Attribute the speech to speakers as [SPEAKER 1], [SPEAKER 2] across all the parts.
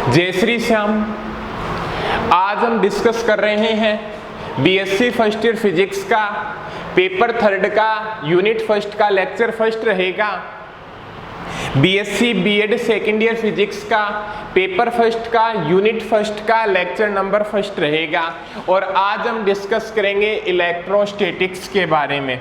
[SPEAKER 1] जय श्री श्याम। आज हम डिस्कस कर रहे हैं बीएससी फर्स्ट ईयर फिजिक्स का पेपर थर्ड का यूनिट फर्स्ट का लेक्चर फर्स्ट रहेगा। BSc BEd second year physics का पेपर फर्स्ट का यूनिट फर्स्ट का लेक्चर नंबर फर्स्ट रहेगा। और आज हम डिस्कस करेंगे इलेक्ट्रोस्टैटिक्स के बारे में।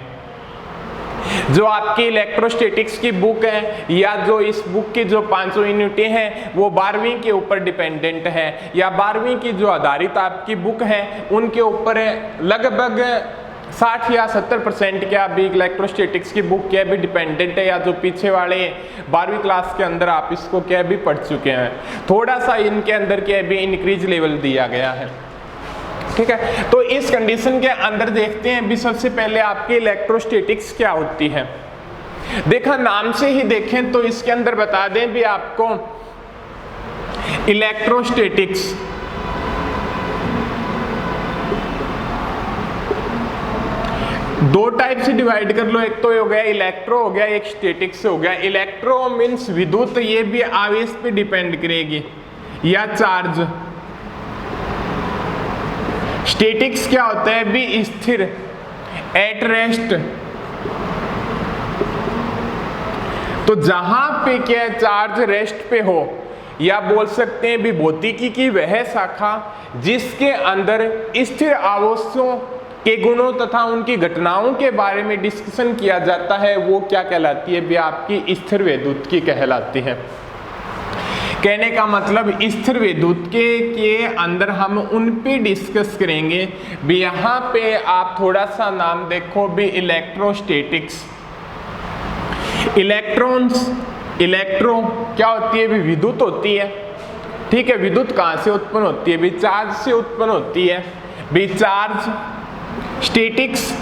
[SPEAKER 1] जो आपकी इलेक्ट्रोस्टैटिक्स की बुक है या जो इस बुक की जो 500 यूनिटें हैं वो 12वीं के ऊपर डिपेंडेंट है, या 12वीं की जो आधारित आपकी बुक है उनके ऊपर लगभग 60 या 70% क्या अभी इलेक्ट्रोस्टैटिक्स की बुक क्या भी डिपेंडेंट है, या जो पीछे वाले 12वीं क्लास के अंदर आप इसको क्या भी पढ़ चुके हैं। थोड़ा सा इनके अंदर क्या भी इंक्रीज लेवल दिया गया है, ठीक है। तो इस कंडीशन के अंदर देखते हैं भी सबसे पहले आपकी इलेक्ट्रोस्टैटिक्स क्या होती है। देखा नाम से ही देखें तो इसके अंदर बता दें भी आपको इलेक्ट्रोस्टैटिक्स दो टाइप से डिवाइड कर लो, एक तो हो गया इलेक्ट्रो हो गया, एक स्टैटिक्स हो गया। इलेक्ट्रो मीन्स विद्युत, ये भी आवेश पे डिपेंड करेगी या चार्ज। स्टैटिक्स क्या होता है भी स्थिर, एट रेस्ट। तो जहां पे क्या चार्ज रेस्ट पे हो, या बोल सकते हैं भी भौतिकी की वह शाखा जिसके अंदर स्थिर आवेशों के गुणों तथा उनकी घटनाओं के बारे में डिस्कशन किया जाता है, वो क्या कहलाती है भी आपकी स्थिर वैद्युत की कहलाती है। कहने का मतलब स्थिर विद्युत के अंदर हम उन पे डिस्कस करेंगे भी। यहाँ पे आप थोड़ा सा नाम देखो भी इलेक्ट्रोस्टैटिक्स। इलेक्ट्रॉन्स, इलेक्ट्रो क्या होती है भी विद्युत होती है, ठीक है। विद्युत कहाँ से उत्पन्न होती है भी चार्ज से उत्पन्न होती है भी चार्ज। स्टैटिक्स,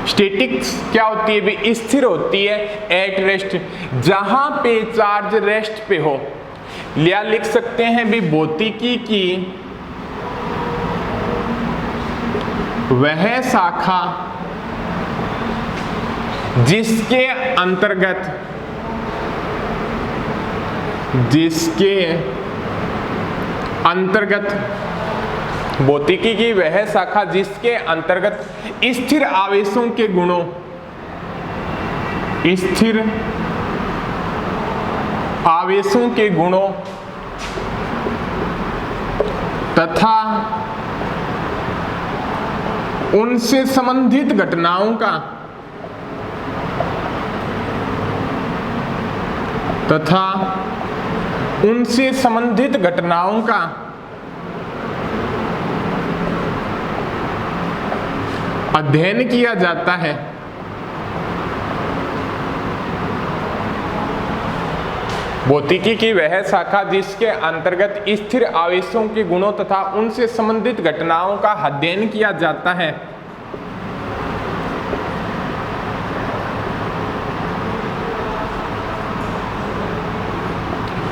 [SPEAKER 1] स्टैटिक्स क्या होती है भी स्थिर होती है, एट रेस्ट, जहां पे चार्ज रेस्ट पे हो। या लिख सकते हैं भी भौतिकी की वह शाखा जिसके अंतर्गत भौतिकी की वह शाखा जिसके अंतर्गत स्थिर आवेशों के गुणों, स्थिर आवेशों के गुणों तथा उनसे संबंधित घटनाओं का अध्ययन किया जाता है। भौतिकी की वह शाखा जिसके अंतर्गत स्थिर आवेशों के गुणों तथा उनसे संबंधित घटनाओं का अध्ययन किया जाता है,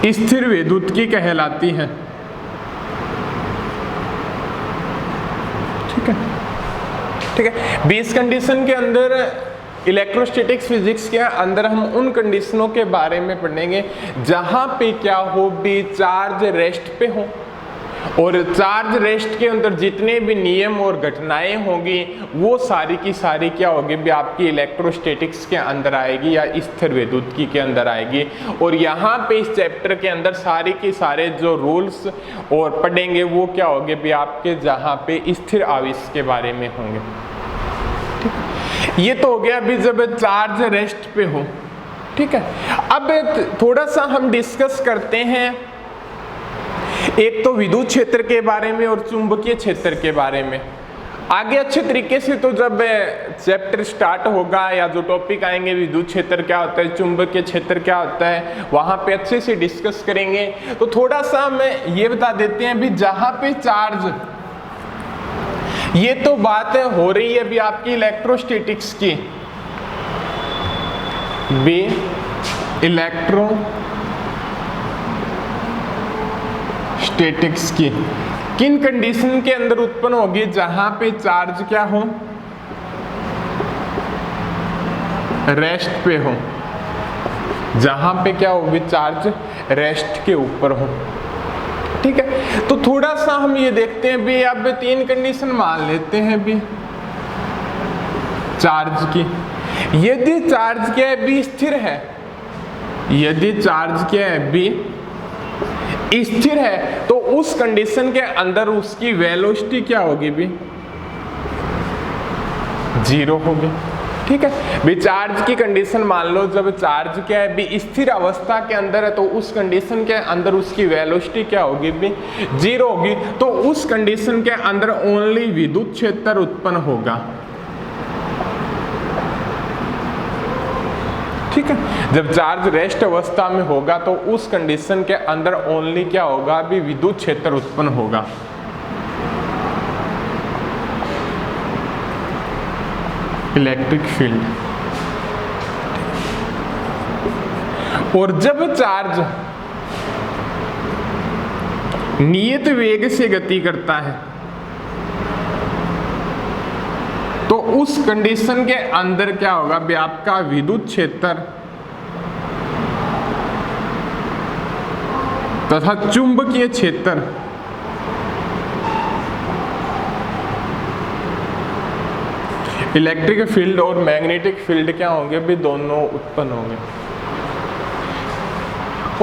[SPEAKER 1] स्थिर विद्युत की कहलाती है, ठीक है, ठीक है। 20 कंडीशन के अंदर इलेक्ट्रोस्टैटिक्स फिजिक्स के अंदर हम उन कंडीशनों के बारे में पढ़ेंगे जहां पे क्या हो भी चार्ज रेस्ट पे हो, और चार्ज रेस्ट के अंदर जितने भी नियम और घटनाएं होंगी वो सारी की सारी क्या होगी भी आपकी इलेक्ट्रोस्टैटिक्स के अंदर आएगी या स्थिर विद्युत के अंदर आएगी। और यहाँ पे इस चैप्टर के अंदर सारी की सारे जो रूल्स और पढ़ेंगे वो क्या होंगे भी आपके जहाँ पे स्थिर आवेश के बारे में होंगे। ये तो हो गया अभी जब चार्ज रेस्ट पे हो, ठीक है। अब थोड़ा सा हम डिस्कस करते हैं एक तो विद्युत क्षेत्र के बारे में और चुंबकीय क्षेत्र के बारे में। आगे अच्छे तरीके से तो जब चैप्टर स्टार्ट होगा या जो टॉपिक आएंगे विद्युत क्षेत्र क्या होता है, चुंबकीय क्षेत्र क्या होता है, वहां पे अच्छे से डिस्कस करेंगे। तो थोड़ा सा हम ये बता देते हैं भी जहां पे चार्ज, ये तो बात हो रही है भी आपकी इलेक्ट्रोस्टैटिक्स की, भी इलेक्ट्रोस्टैटिक्स की किन कंडीशन के अंदर उत्पन्न होगी जहां पे चार्ज क्या हो, रेस्ट पे हो, जहां पे क्या होगी चार्ज रेस्ट के ऊपर हो। ठीक है, तो थोड़ा सा हम ये देखते हैं भी, अब 3 कंडीशन मान लेते हैं भी चार्ज की। यदि चार्ज क्या है बी स्थिर है, यदि चार्ज क्या है बी स्थिर है, तो उस कंडीशन के अंदर उसकी वेलोसिटी क्या होगी भी 0 होगी। ठीक है, भी चार्ज की कंडीशन मान लो, जब चार्ज क्या है भी स्थिर अवस्था के अंदर है, तो उस कंडीशन के अंदर उसकी वेलोसिटी क्या होगी भी 0 होगी। तो उस कंडीशन के अंदर ओनली विद्युत क्षेत्र उत्पन्न होगा। ठीक है, जब चार्ज रेस्ट अवस्था में होगा तो उस कंडीशन के अंदर ओनली क्या होगा भी विद्युत क्षेत्र उत्पन्न होगा। Electric field. और जब चार्ज नियत वेग से गति करता है, तो उस कंडीशन के अंदर क्या होगा भी आपका विद्युत क्षेत्र तथा चुंबकीय क्षेत्र इलेक्ट्रिक फील्ड और मैग्नेटिक फील्ड क्या होंगे भी दोनों उत्पन्न होंगे।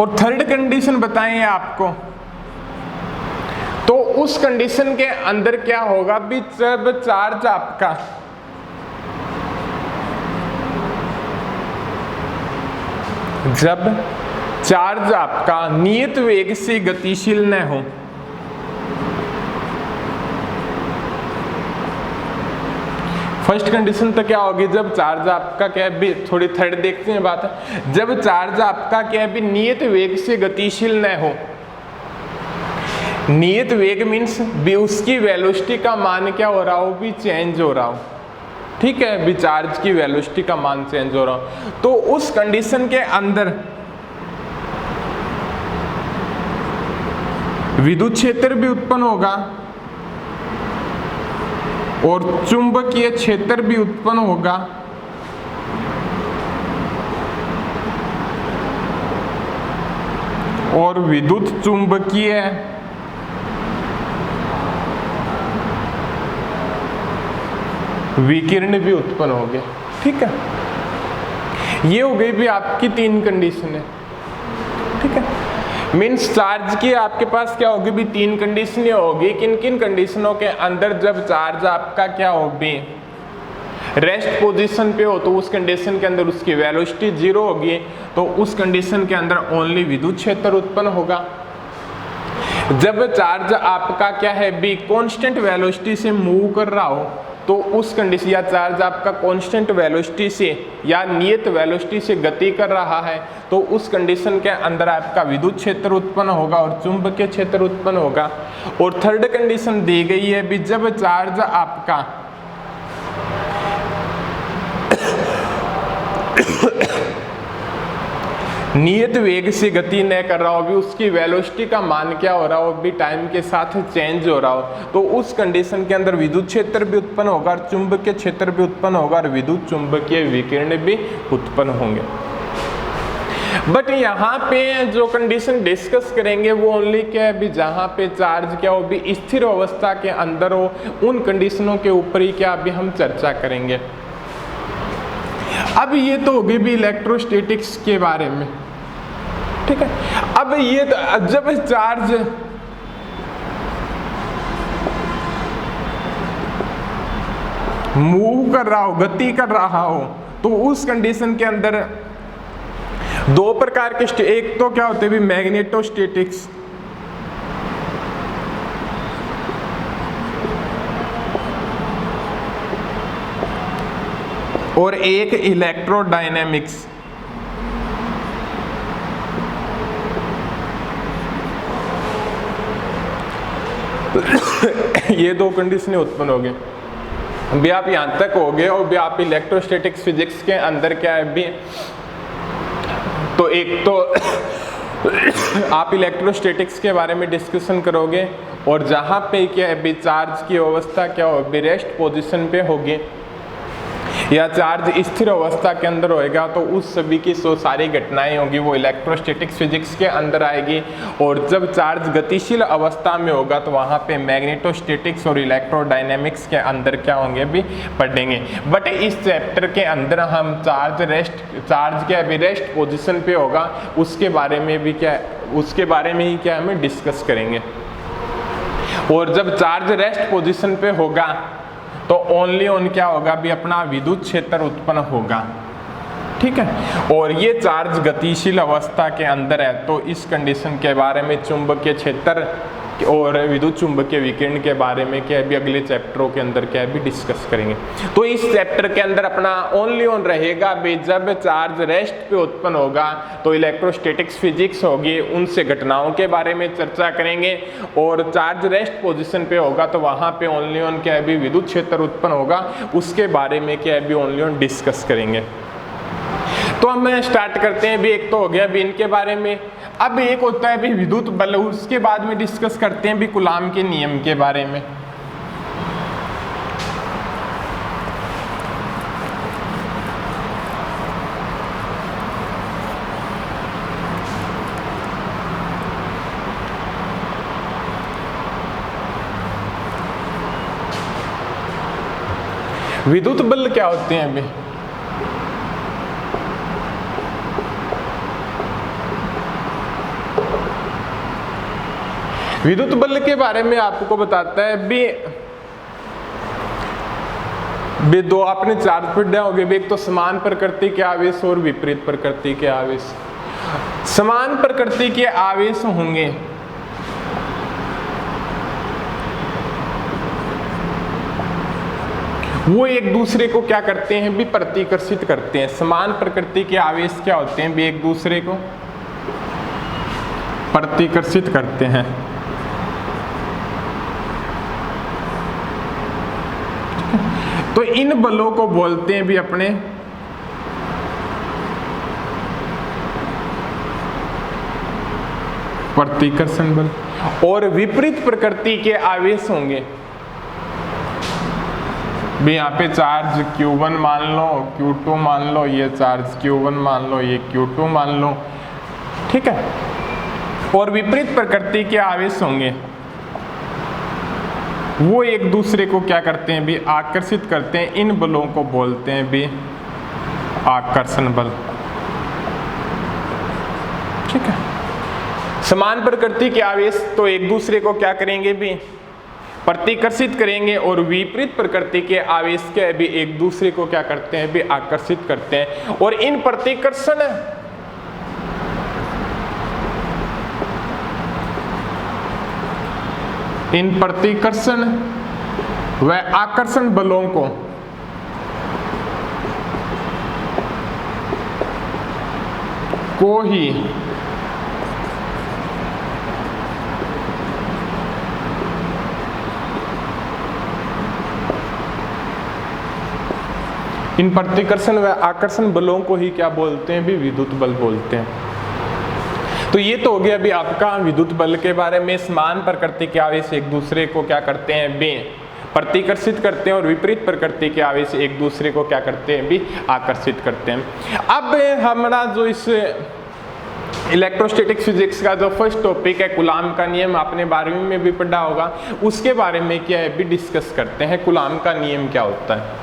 [SPEAKER 1] और थर्ड कंडीशन बताएं आपको, तो उस कंडीशन के अंदर क्या होगा भी जब चार्ज आपका नियत वेग से गतिशील न हो, फर्स्ट कंडीशन तो क्या होगी जब चार्ज आपका क्या है भी, थोड़ी थर्ड देखते हैं बात है, जब चार्ज आपका क्या है भी नियत वेग से गतिशील न हो। नियत वेग मीन्स भी उसकी वेलोसिटी का मान क्या हो रहा हो भी चेंज हो रहा हो। ठीक है, भी चार्ज की वेलोसिटी का मान चेंज हो रहा हो, तो उस कंडीशन के अंदर विद्युत क्षेत्र भी उत्पन्न होगा और चुंबकीय क्षेत्र भी उत्पन्न होगा। और विद्युत चुंबकीय विकिरण भी उत्पन्न हो गए। ठीक है, ये हो गई भी आपकी 3 कंडीशन है। ठीक है, मीन्स चार्ज की आपके पास क्या होगी भी 3 कंडीशन होगी। किन किन कंडीशनों के अंदर जब चार्ज आपका क्या होगी रेस्ट पोजीशन पे हो, तो उस कंडीशन के अंदर उसकी वेलोसिटी 0 होगी, तो उस कंडीशन के अंदर ओनली विद्युत क्षेत्र उत्पन्न होगा। जब चार्ज आपका क्या है भी कांस्टेंट वेलोसिटी से मूव कर रहा हो, तो उस कंडीशन या चार्ज आपका कांस्टेंट वेलोसिटी से या नियत वेलोसिटी से गति कर रहा है, तो उस कंडीशन के अंदर आपका विद्युत क्षेत्र उत्पन्न होगा और चुंबकीय क्षेत्र उत्पन्न होगा। और थर्ड कंडीशन दी गई है भी जब चार्ज आपका नियत वेग से गति न कर रहा हो भी, उसकी वेलोसिटी का मान क्या हो रहा हो भी टाइम के साथ चेंज हो रहा हो, तो उस कंडीशन के अंदर विद्युत क्षेत्र भी उत्पन्न होगा और चुंबकीय क्षेत्र भी उत्पन्न होगा और विद्युत चुंबकीय विकिरण भी उत्पन्न होंगे। बट यहाँ पे जो कंडीशन डिस्कस करेंगे वो ओनली क्या है भी जहाँ पे चार्ज क्या हो भी स्थिर अवस्था के अंदर हो, उन कंडीशनों के ऊपर ही क्या अभी हम चर्चा करेंगे। अब ये तो होगी भी इलेक्ट्रोस्टैटिक्स के बारे में। ठीक है, अब ये जब चार्ज मूव कर रहा हो, गति कर रहा हो, तो उस कंडीशन के अंदर 2 प्रकार के, एक तो क्या होते हैं भी मैग्नेटोस्टैटिक्स, और एक इलेक्ट्रोडायनेमिक्स। ये 2 कंडीशनें उत्पन्न हो गई। अभी आप यहां तक हो गए और भी आप इलेक्ट्रोस्टैटिक्स फिजिक्स के अंदर क्या है भी, तो एक तो आप इलेक्ट्रोस्टैटिक्स के बारे में डिस्कशन करोगे और जहां पे क्या है भी चार्ज की अवस्था क्या हो भी रेस्ट पोजीशन पे होगी, या चार्ज स्थिर अवस्था के अंदर होएगा तो उस सभी की सारी घटनाएं होंगी वो इलेक्ट्रोस्टैटिक्स फिजिक्स के अंदर आएगी। और जब चार्ज गतिशील अवस्था में होगा तो वहाँ पे मैग्नेटोस्टैटिक्स और इलेक्ट्रोडायनेमिक्स के अंदर क्या होंगे भी पढ़ेंगे। बट इस चैप्टर के अंदर हम चार्ज क्या अभी रेस्ट पोजिशन पे होगा उसके बारे में ही क्या हमें डिस्कस करेंगे। और जब चार्ज रेस्ट पोजीशन पे होगा तो ओनली ऑन क्या होगा भी अपना विद्युत क्षेत्र उत्पन्न होगा, ठीक है। और ये चार्ज गतिशील अवस्था के अंदर है तो इस कंडीशन के बारे में चुंबकीय क्षेत्र और विद्युत चुंबकीय विकिरण के बारे में क्या भी अगले चैप्टरों के अंदर क्या भी डिस्कस करेंगे। तो इस चैप्टर के अंदर अपना ओनली ऑन रहेगा भी जब चार्ज रेस्ट पे उत्पन्न होगा तो इलेक्ट्रोस्टैटिक्स फिजिक्स होगी, उनसे घटनाओं के बारे में चर्चा करेंगे। और चार्ज रेस्ट पोजीशन पे होगा तो वहाँ पे ओनली ऑन क्या भी विद्युत क्षेत्र उत्पन्न होगा, उसके बारे में क्या भी ओनली ऑन डिस्कस करेंगे। तो हम स्टार्ट करते हैं भी, एक तो हो गया भी इनके बारे में। अब एक होता है भी विद्युत बल, उसके बाद में डिस्कस करते हैं भी कूलाम के नियम के बारे में। विद्युत बल क्या होते हैं अभी? विद्युत बल के बारे में आपको बताता है भी दो आपने चार्ज पढ़े होंगे भी, एक तो समान प्रकृति के आवेश और विपरीत प्रकृति के आवेश। समान प्रकृति के आवेश होंगे वो एक दूसरे को क्या करते हैं भी प्रतिकर्षित करते हैं। समान प्रकृति के आवेश क्या होते हैं भी एक दूसरे को प्रतिकर्षित करते हैं। तो इन बलों को बोलते हैं भी अपने प्रतिकर्षण बल। और विपरीत प्रकृति के आवेश होंगे भी, यहाँ पे चार्ज Q1 मान लो, Q2 मान लो, ये चार्ज Q1 मान लो, ये Q2 मान लो, ठीक है। और विपरीत प्रकृति के आवेश होंगे वो एक दूसरे को क्या करते हैं भी आकर्षित करते हैं। इन बलों को बोलते हैं भी आकर्षण बल, ठीक है। समान प्रकृति के आवेश तो एक दूसरे को क्या करेंगे भी प्रतिकर्षित करेंगे, और विपरीत प्रकृति के आवेश के भी एक दूसरे को क्या करते हैं भी आकर्षित करते हैं। और इन प्रतिकर्षण व आकर्षण बलों को ही इन प्रतिकर्षण व आकर्षण बलों को ही क्या बोलते हैं भी विद्युत बल बोलते हैं। तो ये तो हो गया अभी आपका विद्युत बल के बारे में। समान प्रकृति के आवेश एक दूसरे को क्या करते हैं भी प्रतिकर्षित करते हैं, और विपरीत प्रकृति के आवेश एक दूसरे को क्या करते हैं भी आकर्षित करते हैं। अब हमारा जो इस इलेक्ट्रोस्टैटिक फिजिक्स का जो फर्स्ट टॉपिक है कूलाम का नियम, आपने 12वीं में भी पढ़ा होगा, उसके बारे में क्या है भी डिस्कस करते हैं। कूलाम का नियम क्या होता है?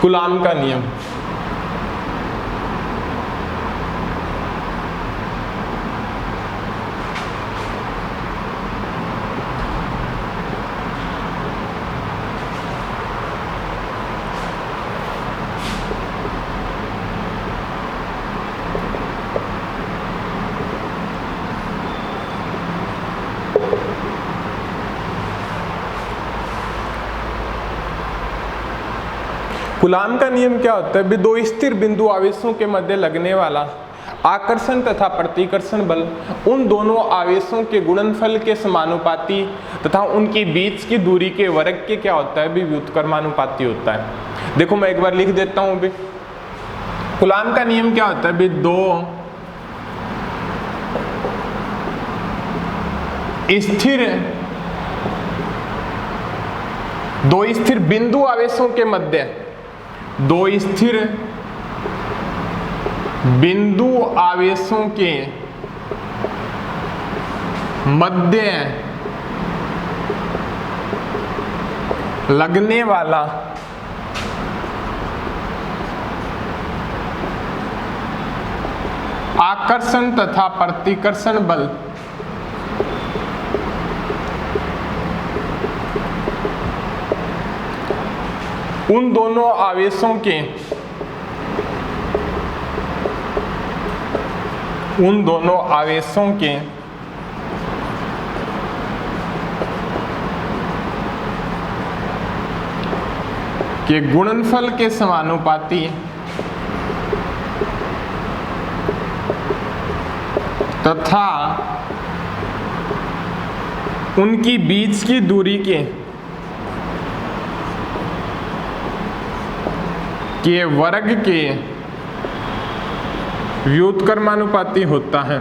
[SPEAKER 1] कूलाम का नियम कूलाम का नियम क्या होता है? भी दो स्थिर बिंदु आवेशों के मध्य लगने वाला आकर्षण तथा प्रतिकर्षण बल उन दोनों आवेशों के गुणनफल के समानुपाती तथा उनके बीच की दूरी के वर्ग के क्या होता है? भी व्युत्क्रमानुपाती होता है। देखो मैं एक बार लिख देता हूं भी। कूलाम का नियम क्या होता है? भी दो स्थिर बिंदु आवेशों के मध्य दो स्थिर बिंदु आवेशों के मध्य लगने वाला आकर्षण तथा प्रतिकर्षण बल उन दोनों आवेशों के गुणनफल के समानुपाती तथा उनकी बीच की दूरी के वर्ग के व्युत्क्रमानुपाती होता है।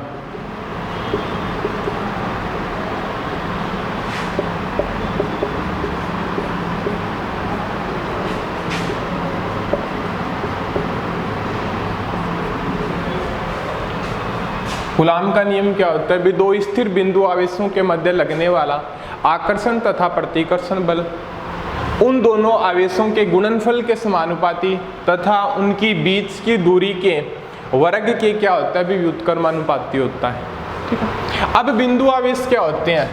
[SPEAKER 1] कूलाम का नियम क्या होता है? भी दो स्थिर बिंदु आवेशों के मध्य लगने वाला आकर्षण तथा प्रतिकर्षण बल उन दोनों आवेशों के गुणनफल के समानुपाती तथा उनकी बीच की दूरी के वर्ग के क्या होता है? भी व्युत्क्रमानुपाती होता है। ठीक है। अब बिंदु आवेश क्या होते हैं?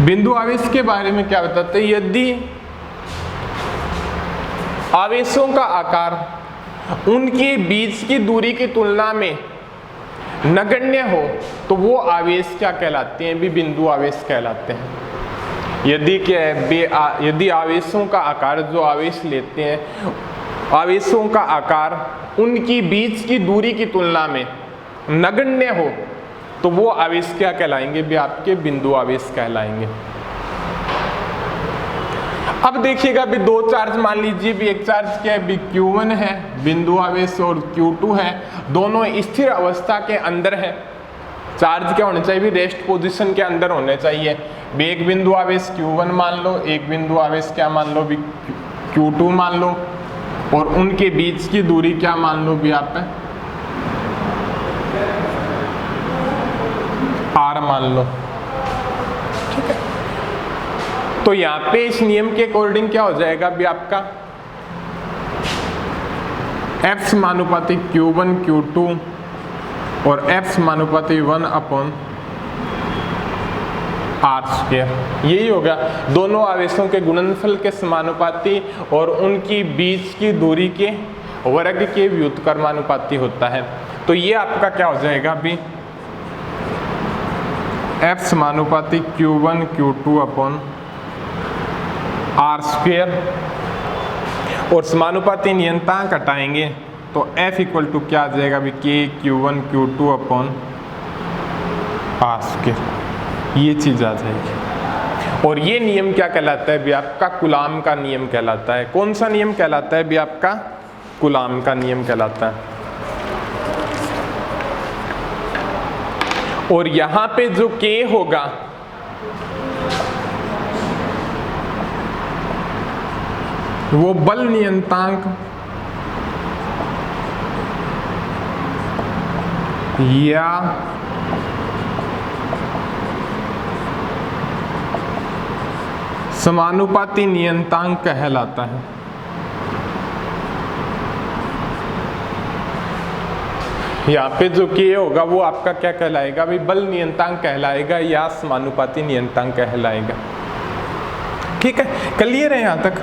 [SPEAKER 1] बिंदु आवेश के बारे में क्या बताते हैं? यदि आवेशों का आकार उनके बीच की दूरी की तुलना में नगण्य हो तो वो आवेश क्या कहलाते हैं? भी बिंदु आवेश कहलाते हैं। यदि आवेशों का आकार, जो आवेश लेते हैं, आवेशों का आकार उनकी बीच की दूरी की तुलना में नगण्य हो तो वो आवेश क्या कहलाएंगे? भी आपके बिंदु आवेश कहलाएंगे। अब देखिएगा भी दो चार्ज मान लीजिए, भी एक चार्ज क्या है? भी Q1 है बिंदु आवेश और Q2 है, दोनों स्थिर अवस्था के अंदर है। चार्ज क्या होने चाहिए? भी रेस्ट पोजीशन के अंदर होने चाहिए। भी एक बिंदु आवेश Q1 मान लो, एक बिंदु आवेश क्या मान लो? भी Q2 मान लो, और उनके बीच की दूरी क्या मान लो? भी आप R मान लो। ठीक है। तो यहाँ पे इस नियम के अकॉर्डिंग क्या हो जाएगा? भी आपका F समानुपाती Q1 Q2 और F समानुपाती 1/r²। यही होगा, दोनों आवेशों के गुणनफल के समानुपाती और उनकी बीच की दूरी के वर्ग के व्युत्क्रमानुपाती होता है। तो ये आपका क्या हो जाएगा? भी F समानुपाती Q1 Q2/r²। और समानुपाती नियतांक हटाएंगे तो F इक्वल टू क्या आ जाएगा? भी K Q1 Q2/r²। ये चीज आ जाएगी। और ये नियम क्या कहलाता है? भी आपका कूलाम का नियम कहलाता है। कौन सा नियम कहलाता है? भी आपका कूलाम का नियम कहलाता है। और यहां पे जो K होगा वो बल नियतांक या समानुपाती नियतांक कहलाता है। यहाँ पे जो K होगा वो आपका क्या कहलाएगा? भी बल नियतांक कहलाएगा या समानुपाती नियतांक कहलाएगा। ठीक है, क्लियर है यहाँ तक?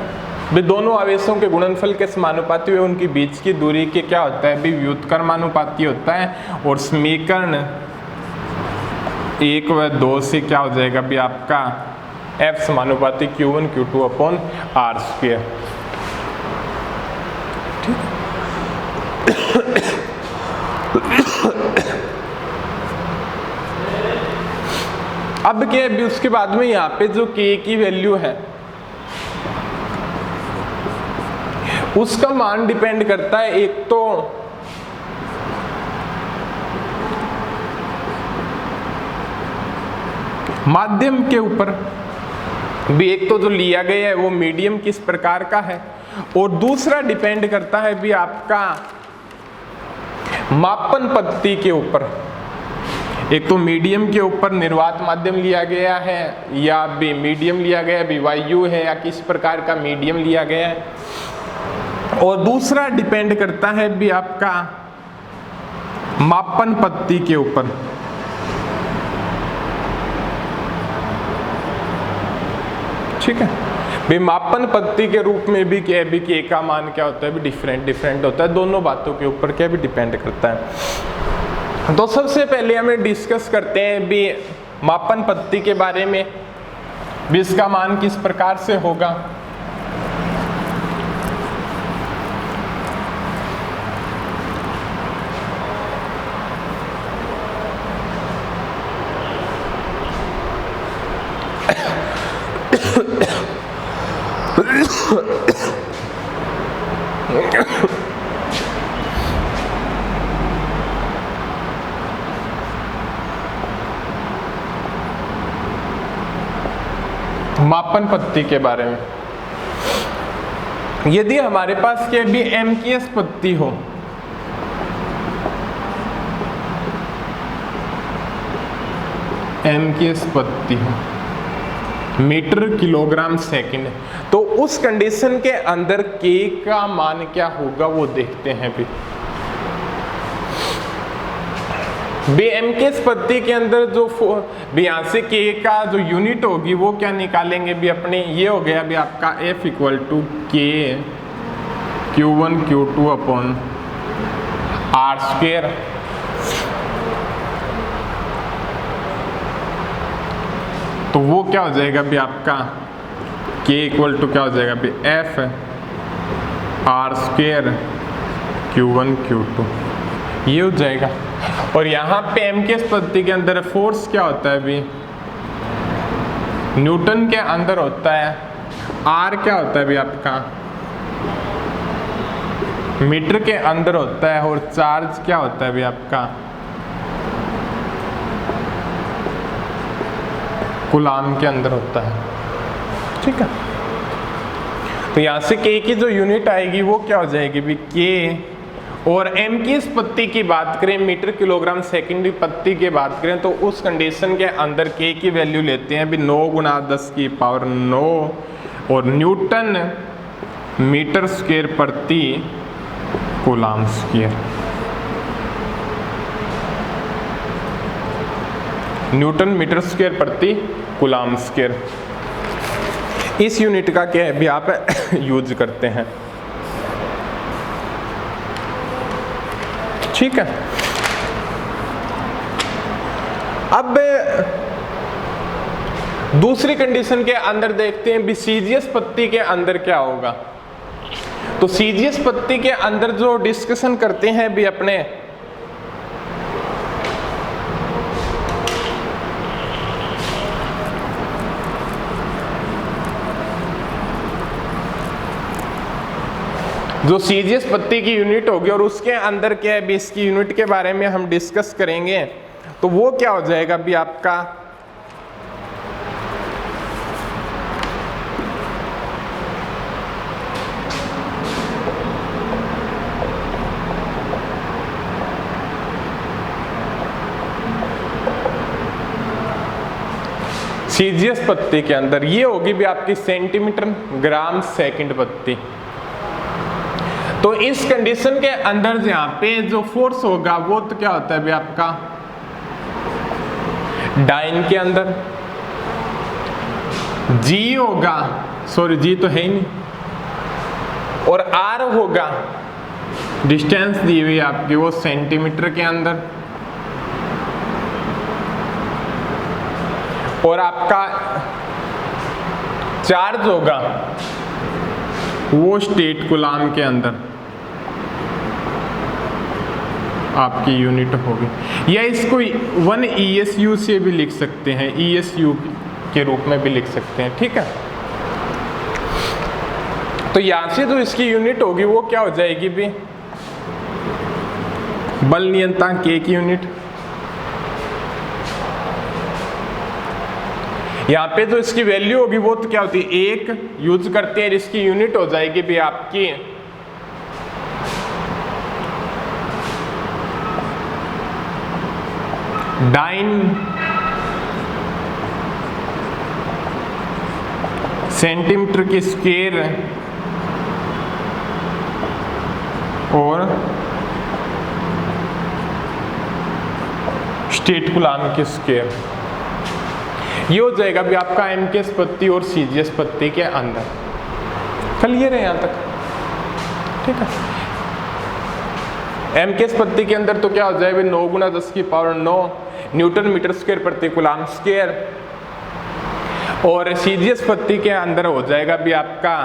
[SPEAKER 1] भी दोनों आवेशों के गुणनफल के समानुपाती हुए उनकी बीच की दूरी के क्या होता है भी व्युत्क्रमानुपाती होता है। और समीकरण 1 व 2 से क्या हो जाएगा भी आपका F समानुपाती Q1 Q2 upon R square. अब क्या है उसके बाद में यहाँ पे जो K की वैल्यू है उसका मान डिपेंड करता है एक तो माध्यम के ऊपर भी, एक तो जो लिया गया है वो मीडियम किस प्रकार का है, और दूसरा डिपेंड करता है भी आपका मापन पद्धति के ऊपर। एक तो मीडियम के ऊपर निर्वात माध्यम लिया गया है या भी मीडियम लिया गया है भी वायु है या किस प्रकार का मीडियम लिया गया है, और दूसरा डिपेंड करता है भी आपका मापन पद्धति के ऊपर। ठीक है भी मापन पद्धति के रूप में भी क्या है भी K का मान क्या होता है भी डिफरेंट होता है, दोनों बातों के ऊपर क्या भी डिपेंड करता है। तो सबसे पहले हमें डिस्कस करते हैं भी मापन पद्धति के बारे में भी, इसका मान किस प्रकार से होगा। मापन पद्धति के बारे में, यदि हमारे पास क्या भी MKS पद्धति हो, MKS पद्धति हो मीटर किलोग्राम सेकंड, तो उस कंडीशन के अंदर K का मान क्या होगा वो देखते हैं भी MKS पद्धति के अंदर जो भी यहाँ से K का जो यूनिट होगी वो क्या निकालेंगे भी अपने, ये हो गया भी आपका F equal to K Q1 Q2 upon R square. तो वो क्या हो जाएगा भी आपका K इक्वल टू क्या हो जाएगा भी F R square Q1 Q2, ये हो जाएगा। और यहाँ पे MKS पद्धति के अंदर फोर्स क्या होता है भी न्यूटन के अंदर होता है, R क्या होता है भी आपका मीटर के अंदर होता है, और चार्ज क्या होता है भी आपका कूलाम के अंदर होता है। ठीक है तो यहाँ से K की जो यूनिट आएगी वो क्या हो जाएगी भी K, और MKS पद्धति की बात करें मीटर किलोग्राम सेकंड पद्धति की बात करें तो उस कंडीशन के अंदर K की वैल्यू लेते हैं भी 9 गुणा 10 की पावर 9 और न्यूटन मीटर स्क्वायर प्रति coulomb square. Newton metre square प्रति कूलाम स्क्वायर, इस यूनिट का क्या है भी आप यूज करते हैं। ठीक है अब दूसरी कंडीशन के अंदर देखते हैं भी CGS पद्धति के अंदर क्या होगा। तो CGS पद्धति के अंदर जो डिस्कशन करते हैं भी अपने जो CGS पद्धति की यूनिट होगी और उसके अंदर क्या है भी इसकी यूनिट के बारे में हम डिस्कस करेंगे, तो वो क्या हो जाएगा भी आपका CGS पद्धति के अंदर ये होगी भी आपकी सेंटीमीटर ग्राम सेकंड पद्धति। तो इस कंडीशन के अंदर यहाँ पे जो फोर्स होगा वो तो क्या होता है भी आपका डाइन के अंदर G होगा, सॉरी G तो है ही नहीं, और आर होगा डिस्टेंस दी हुई आपकी वो सेंटीमीटर के अंदर, और आपका चार्ज होगा वो स्टेट कूलाम के अंदर आपकी यूनिट होगी। या इसको 1 ESU से भी लिख सकते हैं, ESU के रूप में भी लिख सकते हैं, ठीक है। तो यहां से जो इसकी यूनिट होगी वो क्या हो जाएगी भी, बल नियंत्रण K की यूनिट। यहाँ पे जो इसकी वैल्यू होगी वो तो क्या होती है, 1 यूज करते हैं, इसकी यूनिट हो जाएगी भी आपकी डाइन सेंटीमीटर के स्क्वायर और स्टेट कूलाम के स्क्वायर। ये हो जाएगा भी आपका MKS पत्ती और CGS पत्ती के अंदर। क्लियर है यहाँ तक, ठीक है। MKS पत्ती के अंदर तो क्या हो जाएगा, 9 गुना 10 की पावर 9 न्यूटन मीटर स्क्वायर प्रति कूलाम स्क्वायर, और CGS पत्ती के अंदर हो जाएगा भी आपका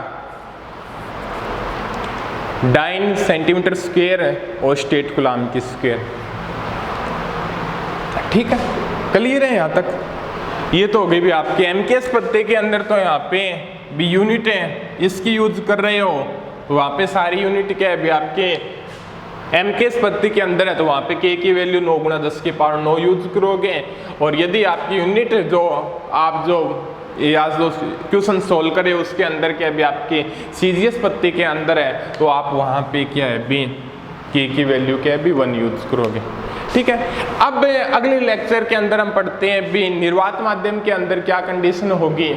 [SPEAKER 1] 9 सेंटीमीटर स्क्वायर और स्टेट कूलाम की स्क्वायर, ठीक है। क्लियर है यहाँ तक। ये तो हो गई भी आपके MKS पत्ते के अंदर, तो यहाँ पे भी यूनिट है इसकी यूज कर रहे हो, तो वहाँ पे सारी यूनिट क्या है भी आपके MKS पत्ती के अंदर है, तो वहाँ पे K की वैल्यू 9 गुना 10 की पावर 9 यूज करोगे। और यदि आपकी यूनिट जो आप जो या जो क्वेश्चन सोल्व करे उसके अंदर क्या है भी आपके CGS पत्ती के अंदर है, तो आप वहाँ पे क्या है भी K की वैल्यू क्या है भी 1 यूज करोगे, ठीक है। अब अगले लेक्चर के अंदर हम पढ़ते हैं भी निर्वात माध्यम के अंदर क्या कंडीशन होगी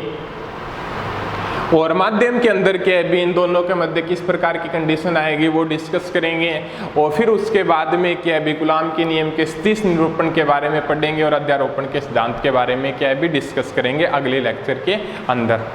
[SPEAKER 1] और माध्यम के अंदर क्या है भी इन दोनों के मध्य किस प्रकार की कंडीशन आएगी, वो डिस्कस करेंगे। और फिर उसके बाद में क्या है भी कूलाम के नियम के स्थिति निरूपण के बारे में पढ़ेंगे और अध्यारोपण के सिद्धांत के बारे में क्या है भी डिस्कस करेंगे अगले लेक्चर के अंदर।